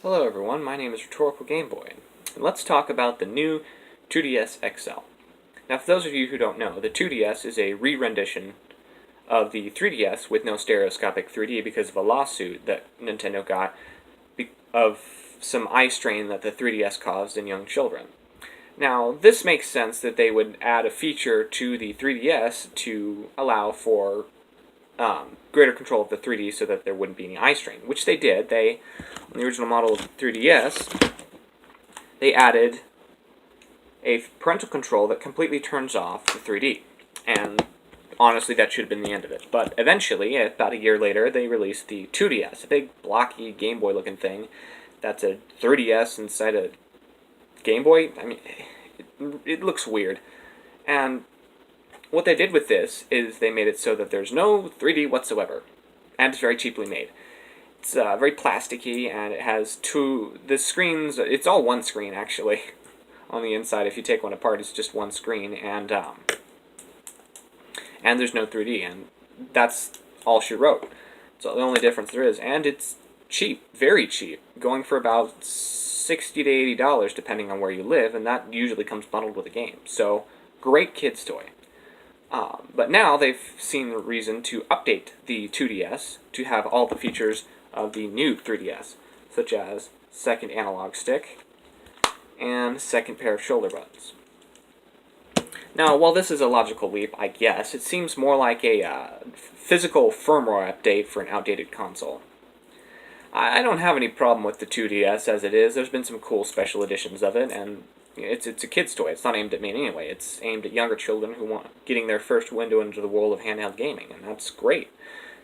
Hello everyone, my name is Rhetorical Gameboy, and let's talk about the new 2DS XL. Now for those of you who don't know, the 2DS is a re-rendition of the 3DS with no stereoscopic 3D because of a lawsuit that Nintendo got of some eye strain that the 3DS caused in young children. Now this makes sense that they would add a feature to the 3DS to allow for greater control of the 3D so that there wouldn't be any eye strain, which they did. On the original model of the 3DS, they added a parental control that completely turns off the 3D. And honestly, that should have been the end of it. But eventually, about a year later, they released the 2DS, a big, blocky, Game Boy looking thing that's a 3DS inside a Game Boy. I mean, it looks weird. And what they did with this is they made it so that there's no 3D whatsoever, and it's very cheaply made. It's very plasticky, and it has the screens, it's all one screen actually, on the inside. If you take one apart, it's just one screen, and there's no 3D, and that's all she wrote. So the only difference there is, and it's cheap, very cheap, going for about $60 to $80 depending on where you live, and that usually comes bundled with a game. So, great kid's toy. But now they've seen the reason to update the 2DS to have all the features of the new 3DS, such as second analog stick and second pair of shoulder buttons. Now, while this is a logical leap, I guess, it seems more like a physical firmware update for an outdated console. I don't have any problem with the 2DS as it is. There's been some cool special editions of it, and it's a kid's toy. It's not aimed at me anyway. It's aimed at younger children who want getting their first window into the world of handheld gaming, and that's great.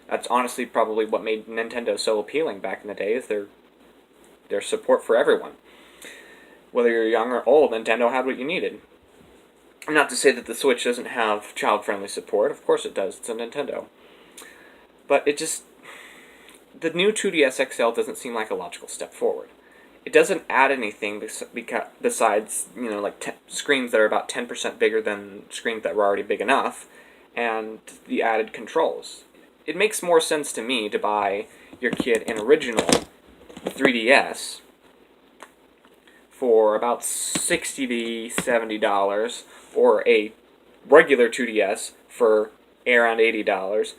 That's honestly probably what made Nintendo so appealing back in the day, is their support for everyone. Whether you're young or old, Nintendo had what you needed. Not to say that the Switch doesn't have child-friendly support. Of course it does. It's a Nintendo. But the new 2DS XL doesn't seem like a logical step forward. It doesn't add anything besides, screens that are about 10% bigger than screens that were already big enough, and the added controls. It makes more sense to me to buy your kid an original 3DS for about $60 to $70, or a regular 2DS for around $80,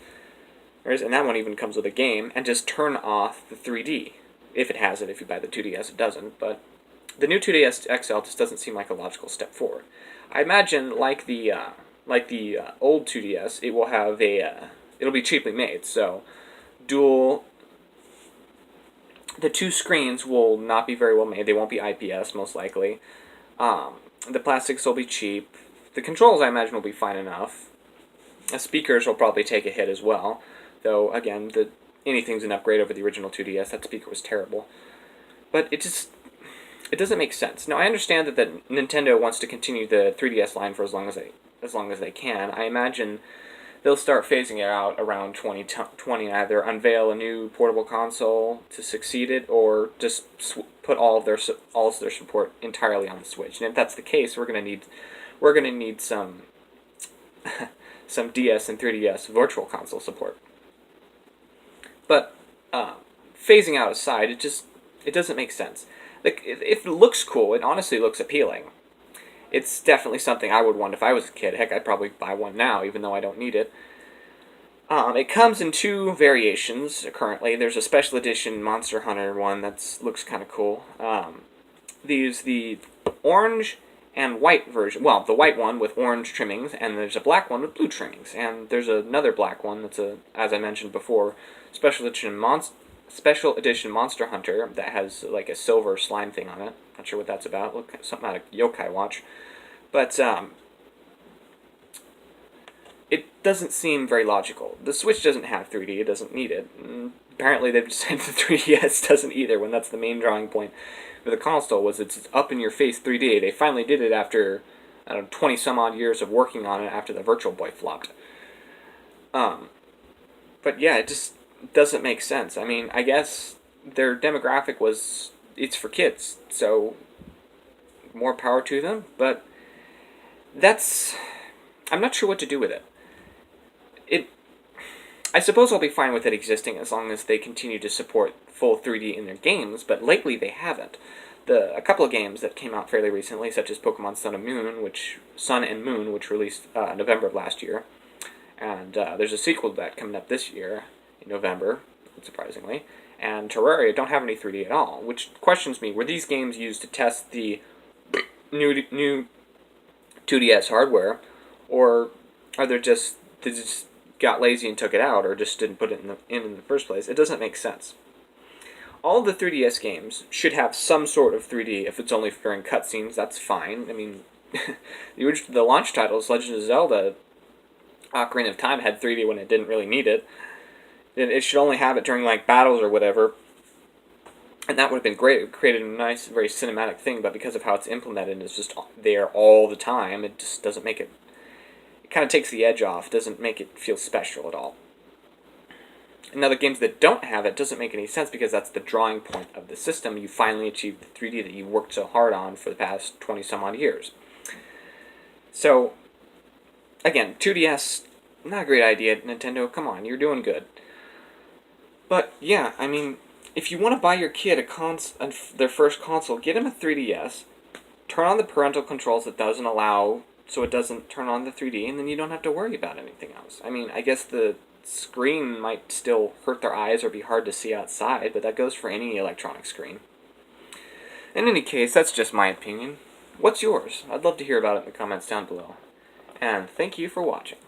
and that one even comes with a game, and just turn off the 3D. If it has it. If you buy the 2DS, it doesn't. But the new 2DS XL just doesn't seem like a logical step forward. I imagine, like the old 2DS, it will have it'll be cheaply made. So, the two screens will not be very well made. They won't be IPS, most likely. The plastics will be cheap. The controls, I imagine, will be fine enough. The speakers will probably take a hit as well. Though, again, anything's an upgrade over the original 2DS. That speaker was terrible. But it doesn't make sense. Now, I understand that Nintendo wants to continue the 3DS line for as long as they can. I imagine they'll start phasing it out around 2020, either unveil a new portable console to succeed it, or just put all of their support entirely on the Switch. And if that's the case, we're gonna need some some DS and 3DS virtual console support. But phasing out aside, it doesn't make sense. If it looks cool, it honestly looks appealing. It's definitely something I would want if I was a kid. Heck, I'd probably buy one now, even though I don't need it. It comes in two variations currently. There's a special edition Monster Hunter one that looks kind of cool. There's the orange and white version. Well, the white one with orange trimmings, and there's a black one with blue trimmings. And there's another black one that's as I mentioned before, special edition Monster Hunter that has like a silver slime thing on it. Not sure what that's about. Look, something out of Yokai Watch. But it doesn't seem very logical. The Switch doesn't have 3D. It doesn't need it. And apparently they've decided the 3DS doesn't either, when that's the main drawing point for the console, was it's up-in-your-face 3D. They finally did it after, 20-some-odd years of working on it after the Virtual Boy flopped. But yeah, it just doesn't make sense. I mean, I guess their demographic it's for kids, so more power to them, but I'm not sure what to do with it. I suppose I'll be fine with it existing as long as they continue to support full 3D in their games, but lately they haven't. A couple of games that came out fairly recently, such as Pokemon Sun and Moon, which released November of last year, and there's a sequel to that coming up this year in November, unsurprisingly. And Terraria don't have any 3D at all, which questions me: were these games used to test the new 2DS hardware, or are they just got lazy and took it out, or just didn't put it in the first place? It doesn't make sense. All of the 3DS games should have some sort of 3D. If it's only during cutscenes, that's fine. I mean, the launch titles, Legend of Zelda, Ocarina of Time, had 3D when it didn't really need it. It should only have it during like battles or whatever, and that would have been great. It created a nice, very cinematic thing. But because of how it's implemented, and it's just there all the time. It just doesn't make it. It kind of takes the edge off. It doesn't make it feel special at all. And now the games that don't have it doesn't make any sense because that's the drawing point of the system. You finally achieved the 3D that you worked so hard on for the past 20 some odd years. So, again, 2DS, not a great idea, Nintendo. Come on, you're doing good. But yeah, I mean, if you want to buy your kid their first console, get him a 3DS. Turn on the parental controls that doesn't allow, so it doesn't turn on the 3D, and then you don't have to worry about anything else. I mean, I guess the screen might still hurt their eyes or be hard to see outside, but that goes for any electronic screen. In any case, that's just my opinion. What's yours? I'd love to hear about it in the comments down below. And thank you for watching.